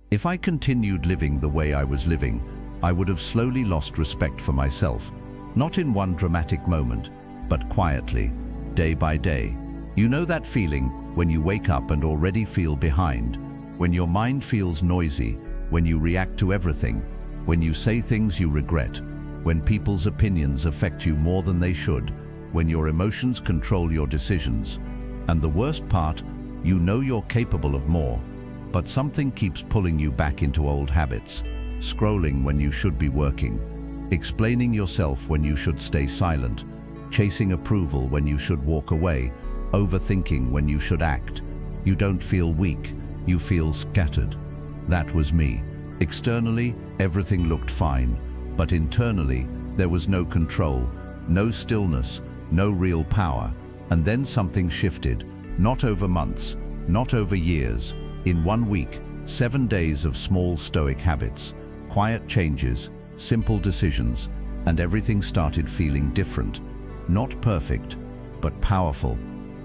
If I continued living the way I was living, I would have slowly lost respect for myself, not in one dramatic moment, but quietly, day by day. You know that feeling when you wake up and already feel behind, when your mind feels noisy, when you react to everything, when you say things you regret, when people's opinions affect you more than they should, when your emotions control your decisions. And the worst part, you know you're capable of more, but something keeps pulling you back into old habits. Scrolling when you should be working, explaining yourself when you should stay silent, chasing approval when you should walk away, overthinking when you should act. You don't feel weak, you feel scattered. That was me. Externally, everything looked fine, but internally, there was no control, no stillness, no real power. And then something shifted, not over months, not over years. In 1 week, 7 days of small Stoic habits, quiet changes, simple decisions, and everything started feeling different. Not perfect, but powerful.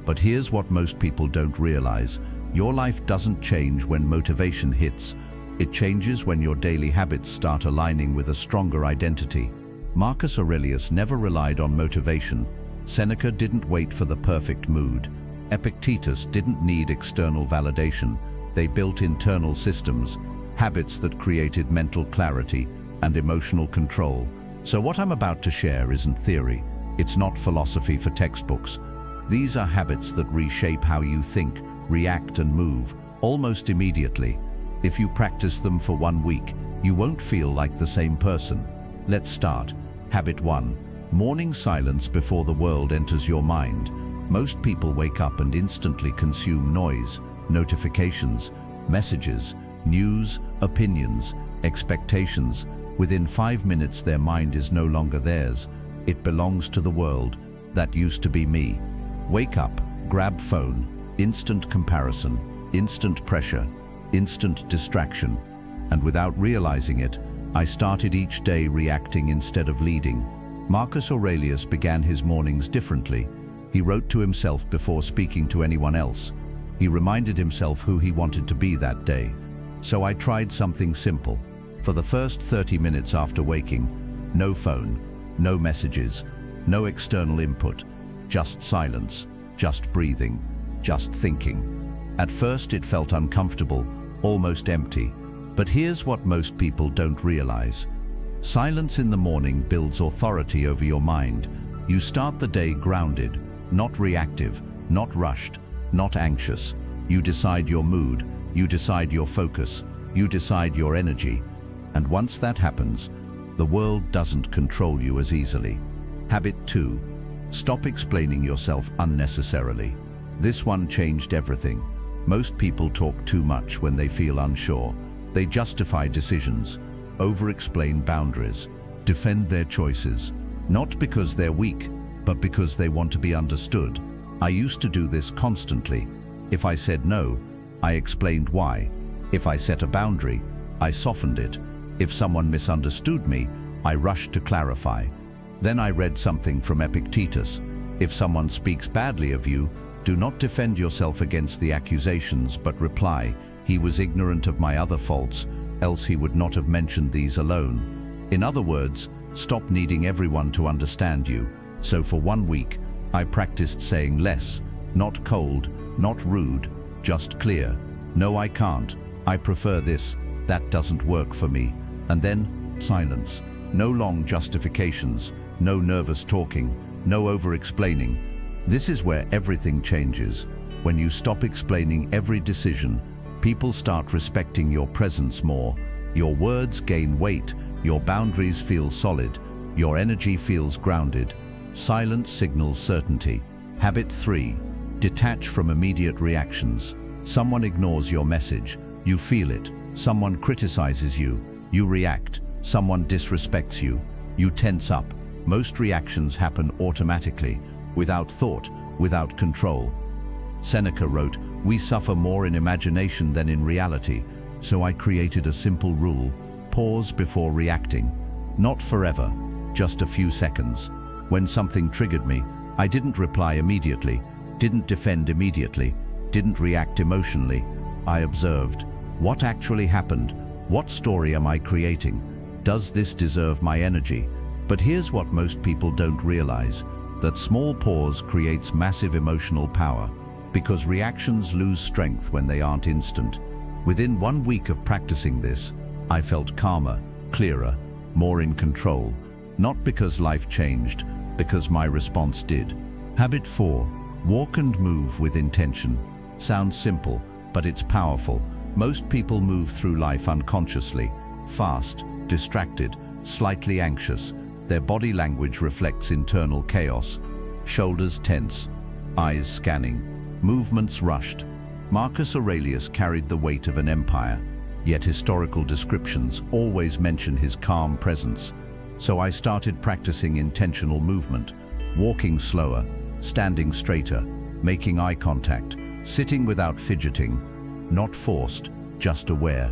But here's what most people don't realize. Your life doesn't change when motivation hits. It changes when your daily habits start aligning with a stronger identity. Marcus Aurelius never relied on motivation. Seneca didn't wait for the perfect mood. Epictetus didn't need external validation. They built internal systems, habits that created mental clarity and emotional control. So what I'm about to share isn't theory. It's not philosophy for textbooks. These are habits that reshape how you think, react, and move, almost immediately. If you practice them for 1 week, you won't feel like the same person. Let's start. Habit 1. Morning silence before the world enters your mind. Most people wake up and instantly consume noise, notifications, messages, news, opinions, expectations. Within 5 minutes, their mind is no longer theirs. It belongs to the world. That used to be me. Wake up, grab phone, instant comparison, instant pressure, instant distraction. And without realizing it, I started each day reacting instead of leading. Marcus Aurelius began his mornings differently. He wrote to himself before speaking to anyone else. He reminded himself who he wanted to be that day. So I tried something simple. For the first 30 minutes after waking, no phone, no messages, no external input, just silence, just breathing, just thinking. At first it felt uncomfortable, almost empty. But here's what most people don't realize. Silence in the morning builds authority over your mind. You start the day grounded, not reactive, not rushed, not anxious. You decide your mood, you decide your focus, you decide your energy. And once that happens, the world doesn't control you as easily. Habit 2. Stop explaining yourself unnecessarily. This one changed everything. Most people talk too much when they feel unsure. They justify decisions, over-explain boundaries, defend their choices, not because they're weak, but because they want to be understood. I used to do this constantly. If I said no, I explained why. If I set a boundary, I softened it. If someone misunderstood me, I rushed to clarify. Then I read something from Epictetus. If someone speaks badly of you, do not defend yourself against the accusations, but reply, "He was ignorant of my other faults, else he would not have mentioned these alone." In other words, stop needing everyone to understand you. So for 1 week, I practiced saying less, not cold, not rude, just clear. No, I can't. I prefer this. That doesn't work for me. And then, silence. No long justifications, no nervous talking, no over-explaining. This is where everything changes. When you stop explaining every decision, people start respecting your presence more. Your words gain weight, your boundaries feel solid, your energy feels grounded. Silence signals certainty. Habit 3. Detach from immediate reactions. Someone ignores your message, you feel it. Someone criticizes you, you react. Someone disrespects you, you tense up. Most reactions happen automatically, without thought, without control. Seneca wrote, "We suffer more in imagination than in reality," so I created a simple rule: pause before reacting. Not forever, just a few seconds. When something triggered me, I didn't reply immediately, didn't defend immediately, didn't react emotionally. I observed. What actually happened? What story am I creating? Does this deserve my energy? But here's what most people don't realize, that small pause creates massive emotional power, because reactions lose strength when they aren't instant. Within 1 week of practicing this, I felt calmer, clearer, more in control, not because life changed, because my response did. Habit 4. Walk and move with intention. Sounds simple, but it's powerful. Most people move through life unconsciously, fast, distracted, slightly anxious. Their body language reflects internal chaos. Shoulders tense, eyes scanning, movements rushed. Marcus Aurelius carried the weight of an empire, yet historical descriptions always mention his calm presence. So I started practicing intentional movement, walking slower, standing straighter, making eye contact, sitting without fidgeting, not forced, just aware.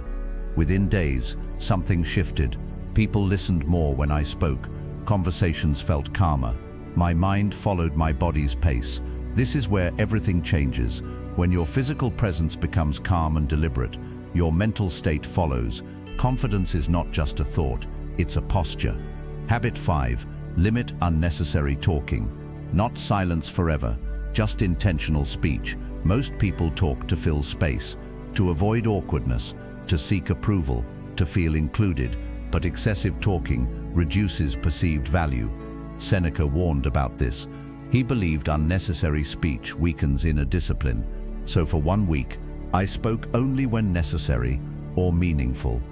Within days, something shifted. People listened more when I spoke. Conversations felt calmer. My mind followed my body's pace. This is where everything changes. When your physical presence becomes calm and deliberate, your mental state follows. Confidence is not just a thought, it's a posture. Habit 5. Limit unnecessary talking. Not silence forever, just intentional speech. Most people talk to fill space, to avoid awkwardness, to seek approval, to feel included, but excessive talking reduces perceived value. Seneca warned about this. He believed unnecessary speech weakens inner discipline. So for 1 week, I spoke only when necessary or meaningful.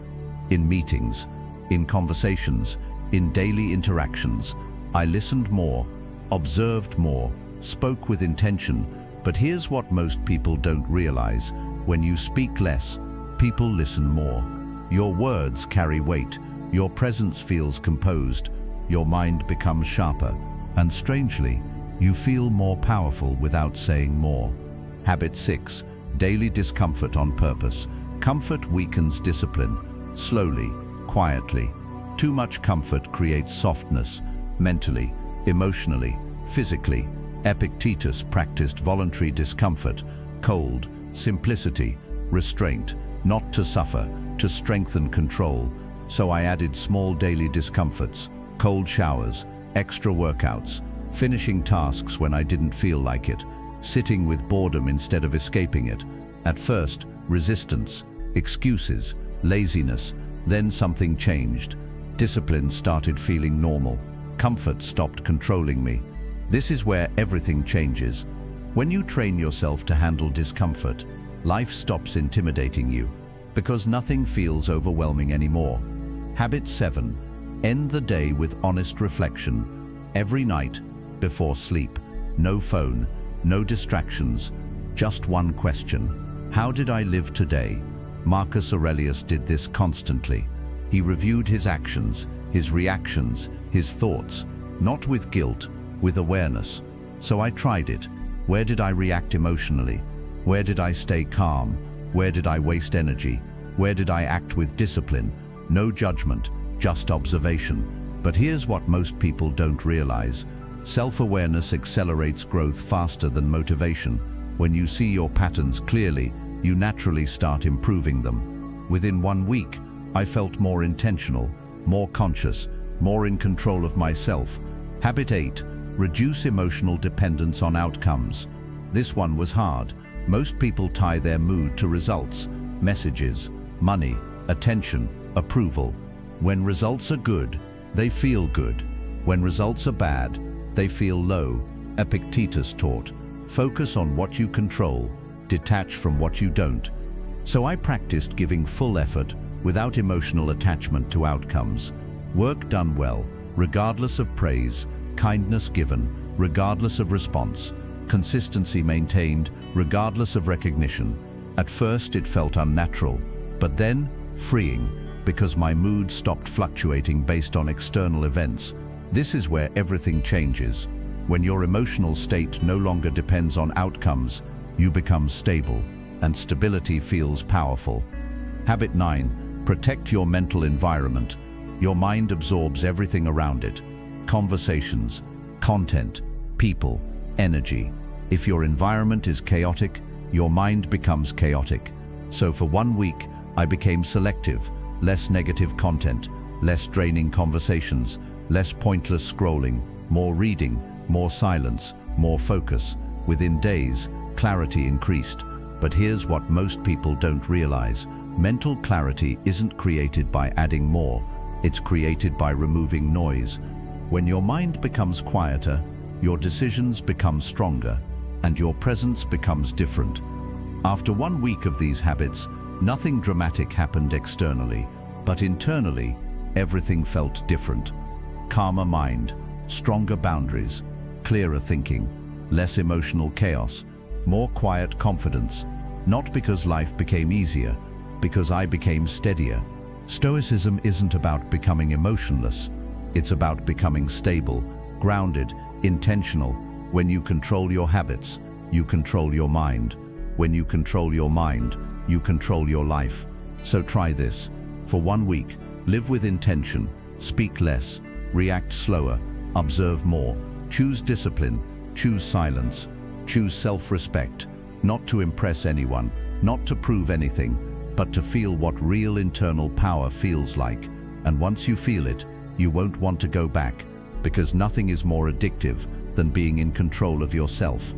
In meetings, in conversations, in daily interactions, I listened more, observed more, spoke with intention. But here's what most people don't realize. When you speak less, people listen more. Your words carry weight, your presence feels composed, your mind becomes sharper, and strangely, you feel more powerful without saying more. Habit 6. Daily discomfort on purpose. Comfort weakens discipline. Slowly, quietly. Too much comfort creates softness, mentally, emotionally, physically. Epictetus practiced voluntary discomfort, cold, simplicity, restraint, not to suffer, to strengthen control. So I added small daily discomforts, cold showers, extra workouts, finishing tasks when I didn't feel like it, sitting with boredom instead of escaping it. At first, resistance, excuses, laziness, then something changed. Discipline started feeling normal. Comfort stopped controlling me. This is where everything changes. When you train yourself to handle discomfort, life stops intimidating you, because nothing feels overwhelming anymore. Habit 7. End the day with honest reflection. Every night, before sleep, no phone, no distractions, just one question. How did I live today? Marcus Aurelius did this constantly. He reviewed his actions, his reactions, his thoughts, not with guilt, with awareness. So I tried it. Where did I react emotionally? Where did I stay calm? Where did I waste energy? Where did I act with discipline? No judgment, just observation. But here's what most people don't realize. Self-awareness accelerates growth faster than motivation. When you see your patterns clearly, you naturally start improving them. Within 1 week, I felt more intentional, more conscious, more in control of myself. Habit 8. Reduce emotional dependence on outcomes. This one was hard. Most people tie their mood to results, messages, money, attention, approval. When results are good, they feel good. When results are bad, they feel low. Epictetus taught, focus on what you control, detach from what you don't. So I practiced giving full effort without emotional attachment to outcomes. Work done well, regardless of praise, kindness given, regardless of response, consistency maintained, regardless of recognition. At first it felt unnatural, but then freeing, because my mood stopped fluctuating based on external events. This is where everything changes. When your emotional state no longer depends on outcomes, you become stable, and stability feels powerful. Habit 9. Protect your mental environment. Your mind absorbs everything around it. Conversations, content, people, energy. If your environment is chaotic, your mind becomes chaotic. So for 1 week, I became selective, less negative content, less draining conversations, less pointless scrolling, more reading, more silence, more focus. Within days, clarity increased. But here's what most people don't realize. Mental clarity isn't created by adding more, it's created by removing noise. When your mind becomes quieter, your decisions become stronger, and your presence becomes different. After 1 week of these habits, nothing dramatic happened externally, but internally, everything felt different. Calmer mind, stronger boundaries, clearer thinking, less emotional chaos, more quiet confidence. Not because life became easier, because I became steadier. Stoicism isn't about becoming emotionless. It's about becoming stable, grounded, intentional. When you control your habits, you control your mind. When you control your mind, you control your life. So try this. For 1 week, live with intention, speak less, react slower, observe more, choose discipline, choose silence, choose self-respect, not to impress anyone, not to prove anything, but to feel what real internal power feels like. And once you feel it, you won't want to go back, because nothing is more addictive than being in control of yourself.